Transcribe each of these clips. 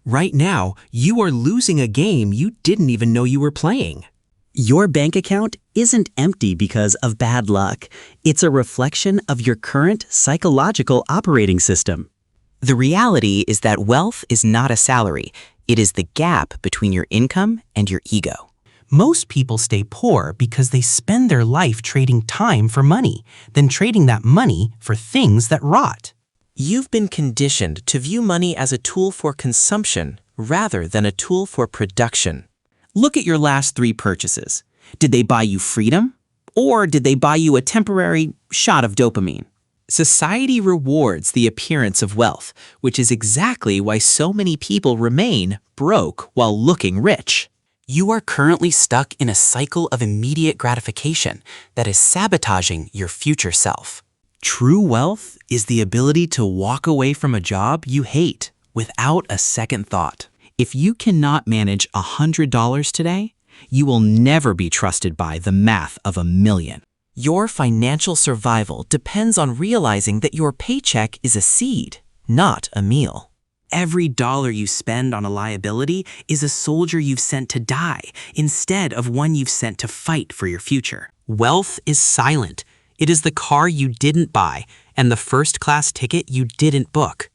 Right now, you are losing a game you didn't even know you were playing. Your bank account isn't empty because of bad luck. It's a reflection of your current psychological operating system. The reality is that wealth is not a salary. It is the gap between your income and your ego. Most people stay poor because they spend their life trading time for money, then trading that money for things that rot. You've been conditioned to view money as a tool for consumption rather than a tool for production. Look at your last 3 purchases. Did they buy you freedom? Or did they buy you a temporary shot of dopamine? Society rewards the appearance of wealth, which is exactly why so many people remain broke while looking rich. You are currently stuck in a cycle of immediate gratification that is sabotaging your future self. True wealth is the ability to walk away from a job you hate without a second thought. If you cannot manage $100 today, you will never be trusted by the math of $1 million. Your financial survival depends on realizing that your paycheck is a seed, not a meal. Every dollar you spend on a liability is a soldier you've sent to die instead of one you've sent to fight for your future. Wealth is silent. It is the car you didn't buy and the first-class ticket you didn't book.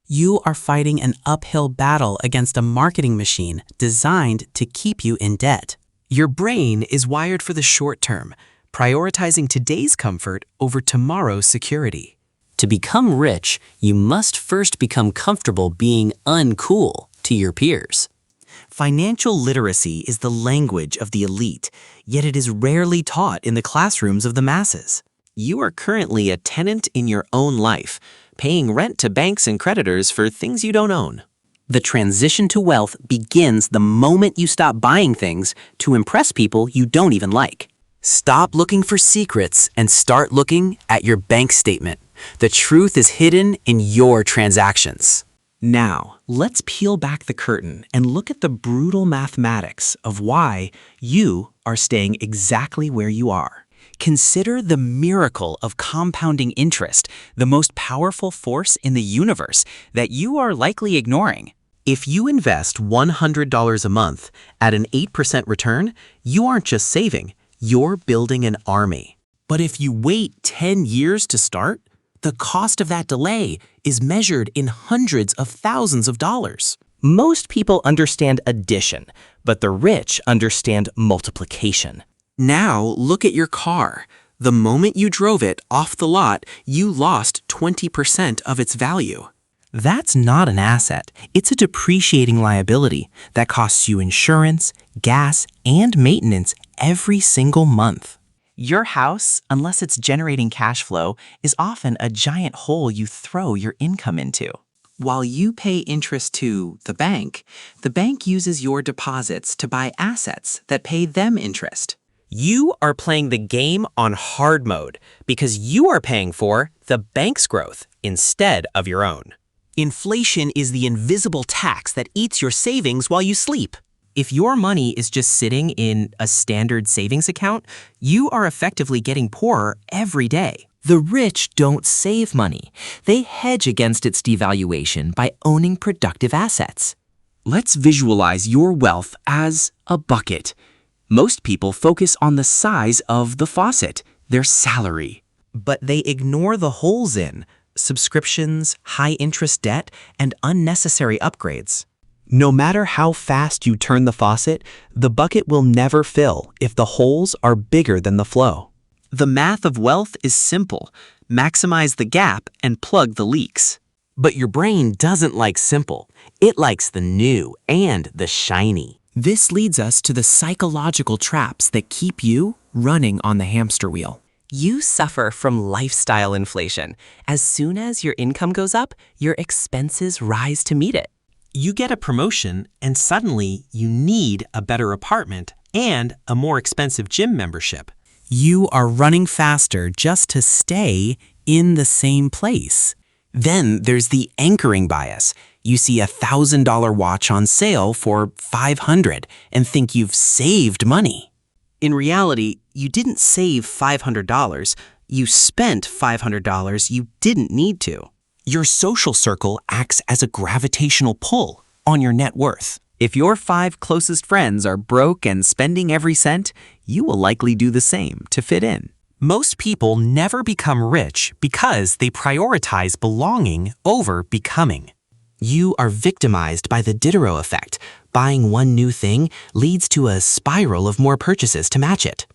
You are fighting an uphill battle against a marketing machine designed to keep you in debt. Your brain is wired for the short term, prioritizing today's comfort over tomorrow's security. To become rich, you must first become comfortable being uncool to your peers. Financial literacy is the language of the elite, yet it is rarely taught in the classrooms of the masses. You are currently a tenant in your own life, paying rent to banks and creditors for things you don't own. The transition to wealth begins the moment you stop buying things to impress people you don't even like. Stop looking for secrets and start looking at your bank statement. The truth is hidden in your transactions. Now, let's peel back the curtain and look at the brutal mathematics of why you are staying exactly where you are. Consider the miracle of compounding interest, the most powerful force in the universe that you are likely ignoring. If you invest $100 a month at an 8% return, you aren't just saving, you're building an army. But if you wait 10 years to start, the cost of that delay is measured in hundreds of thousands of dollars. Most people understand addition, but the rich understand multiplication. Now look at your car. The moment you drove it off the lot, you lost 20% of its value. That's not an asset. It's a depreciating liability that costs you insurance, gas, and maintenance every single month. Your house, unless it's generating cash flow, is often a giant hole you throw your income into. While you pay interest to the bank uses your deposits to buy assets that pay them interest. You are playing the game on hard mode because you are paying for the bank's growth instead of your own. Inflation is the invisible tax that eats your savings while you sleep. If your money is just sitting in a standard savings account, you are effectively getting poorer every day. The rich don't save money. They hedge against its devaluation by owning productive assets. Let's visualize your wealth as a bucket. Most people focus on the size of the faucet, their salary. But they ignore the holes in subscriptions, high-interest debt, and unnecessary upgrades. No matter how fast you turn the faucet, the bucket will never fill if the holes are bigger than the flow. The math of wealth is simple. Maximize the gap and plug the leaks. But your brain doesn't like simple. It likes the new and the shiny. This leads us to the psychological traps that keep you running on the hamster wheel. You suffer from lifestyle inflation. As soon as your income goes up, your expenses rise to meet it. You get a promotion and suddenly you need a better apartment and a more expensive gym membership. You are running faster just to stay in the same place. Then there's the anchoring bias. You see a $1,000 watch on sale for $500 and think you've saved money. In reality, you didn't save $500. You spent $500 you didn't need to. Your social circle acts as a gravitational pull. on your net worth. If your 5 closest friends are broke and spending every cent, you will likely do the same to fit in. Most people never become rich because they prioritize belonging over becoming. You are victimized by the Diderot effect. Buying one new thing leads to a spiral of more purchases to match it.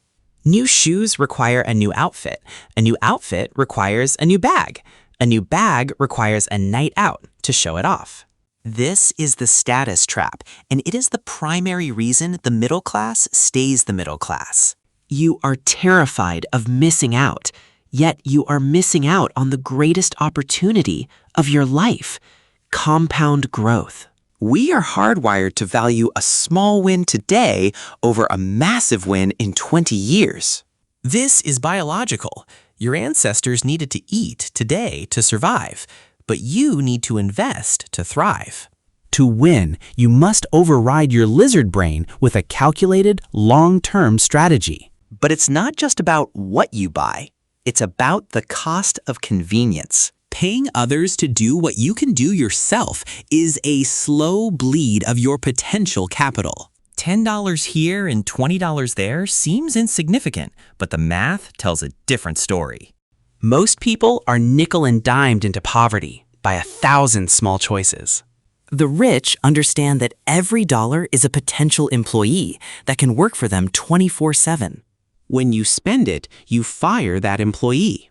New shoes require a new outfit. A new outfit requires a new bag. A new bag requires a night out to show it off. This is the status trap, and it is the primary reason the middle class stays the middle class. You are terrified of missing out, yet you are missing out on the greatest opportunity of your life: compound growth. We are hardwired to value a small win today over a massive win in 20 years. This is biological. Your ancestors needed to eat today to survive, but you need to invest to thrive. To win, you must override your lizard brain with a calculated, long-term strategy. But it's not just about what you buy. It's about the cost of convenience. Paying others to do what you can do yourself is a slow bleed of your potential capital. $10 here and $20 there seems insignificant, but the math tells a different story. Most people are nickel and dimed into poverty by 1,000 small choices. The rich understand that every dollar is a potential employee that can work for them 24/7. When you spend it, you fire that employee.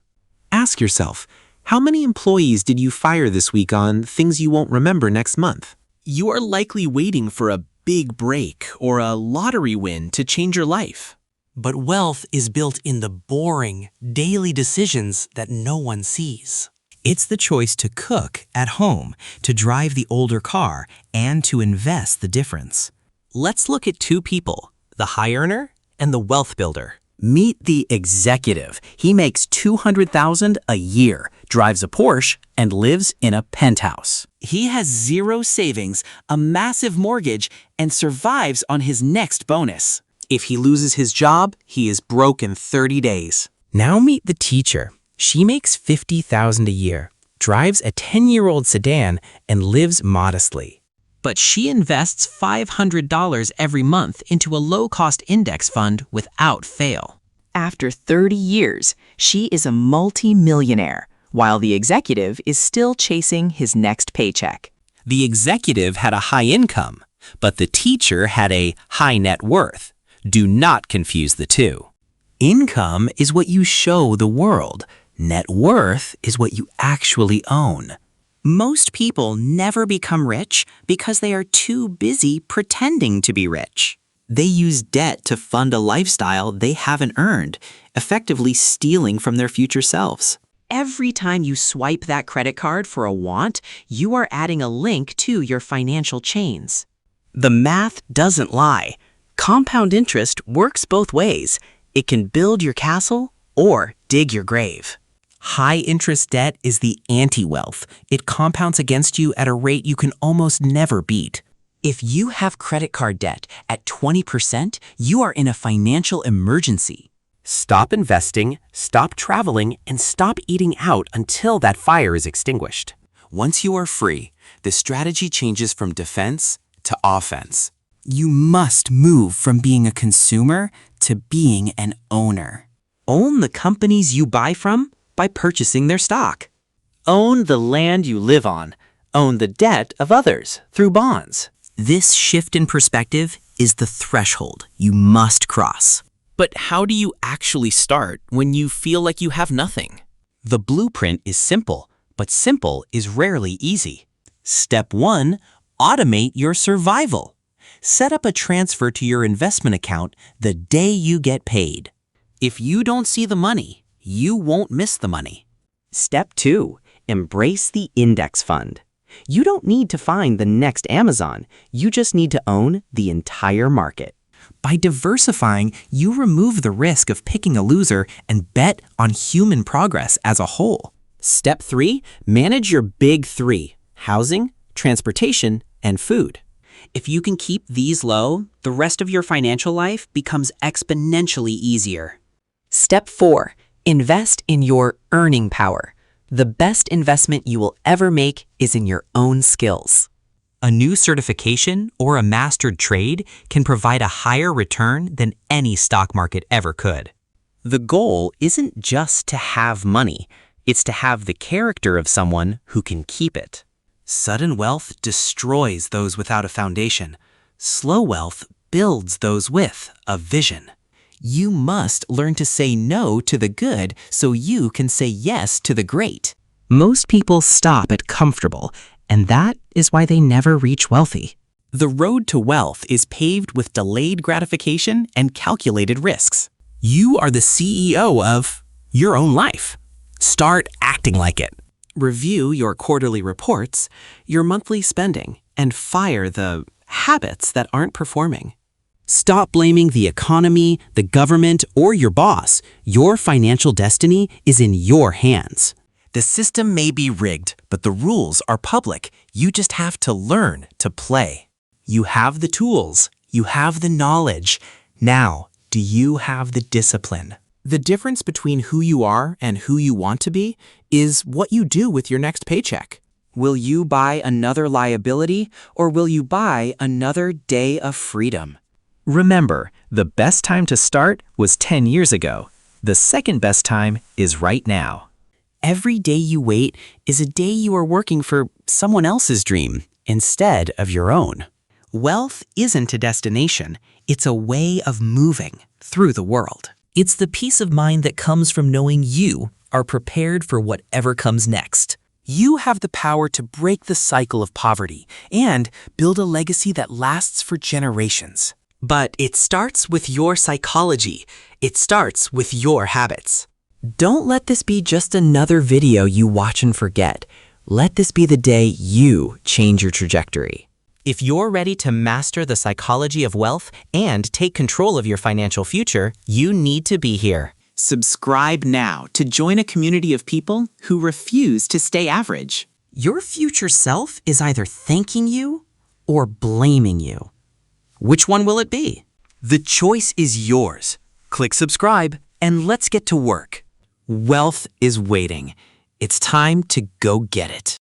Ask yourself, how many employees did you fire this week on things you won't remember next month? You are likely waiting for a big break or a lottery win to change your life. But wealth is built in the boring, daily decisions that no one sees. It's the choice to cook at home, to drive the older car, and to invest the difference. Let's look at 2 people, the high earner and the wealth builder. Meet the executive. He makes $200,000 a year, drives a Porsche, and lives in a penthouse. He has 0 savings, a massive mortgage, and survives on his next bonus. If he loses his job, he is broke in 30 days. Now meet the teacher. She makes $50,000 a year, drives a 10-year-old sedan, and lives modestly. But she invests $500 every month into a low-cost index fund without fail. After 30 years, she is a multi-millionaire, while the executive is still chasing his next paycheck. The executive had a high income, but the teacher had a high net worth. Do not confuse the two. Income is what you show the world. Net worth is what you actually own. Most people never become rich because they are too busy pretending to be rich. They use debt to fund a lifestyle they haven't earned, effectively stealing from their future selves. Every time you swipe that credit card for a want, you are adding a link to your financial chains. The math doesn't lie. Compound interest works both ways. It can build your castle or dig your grave. High-interest debt is the anti-wealth. It compounds against you at a rate you can almost never beat. If you have credit card debt at 20%, you are in a financial emergency. Stop investing, stop traveling, and stop eating out until that fire is extinguished. Once you are free, the strategy changes from defense to offense. You must move from being a consumer to being an owner. Own the companies you buy from by purchasing their stock. Own the land you live on. Own the debt of others through bonds. This shift in perspective is the threshold you must cross. But how do you actually start when you feel like you have nothing? The blueprint is simple, but simple is rarely easy. Step 1, automate your survival. Set up a transfer to your investment account the day you get paid. If you don't see the money, you won't miss the money. Step 2, embrace the index fund. You don't need to find the next Amazon. You just need to own the entire market. By diversifying, you remove the risk of picking a loser and bet on human progress as a whole. Step 3, manage your big 3: housing, transportation, and food. If you can keep these low, the rest of your financial life becomes exponentially easier. Step 4, invest in your earning power. The best investment you will ever make is in your own skills. A new certification or a mastered trade can provide a higher return than any stock market ever could. The goal isn't just to have money, it's to have the character of someone who can keep it. Sudden wealth destroys those without a foundation. Slow wealth builds those with a vision. You must learn to say no to the good so you can say yes to the great. Most people stop at comfortable, and that is why they never reach wealthy. The road to wealth is paved with delayed gratification and calculated risks. You are the CEO of your own life. Start acting like it. Review your quarterly reports, your monthly spending, and fire the habits that aren't performing. Stop blaming the economy, the government, or your boss. Your financial destiny is in your hands. The system may be rigged, but the rules are public. You just have to learn to play. You have the tools. You have the knowledge. Now, do you have the discipline? The difference between who you are and who you want to be is what you do with your next paycheck. Will you buy another liability, or will you buy another day of freedom? Remember, the best time to start was 10 years ago. The second best time is right now. Every day you wait is a day you are working for someone else's dream instead of your own. Wealth isn't a destination, it's a way of moving through the world. It's the peace of mind that comes from knowing you are prepared for whatever comes next. You have the power to break the cycle of poverty and build a legacy that lasts for generations. But it starts with your psychology. It starts with your habits. Don't let this be just another video you watch and forget. Let this be the day you change your trajectory. If you're ready to master the psychology of wealth and take control of your financial future, you need to be here. Subscribe now to join a community of people who refuse to stay average. Your future self is either thanking you or blaming you. Which one will it be? The choice is yours. Click subscribe and let's get to work. Wealth is waiting. It's time to go get it.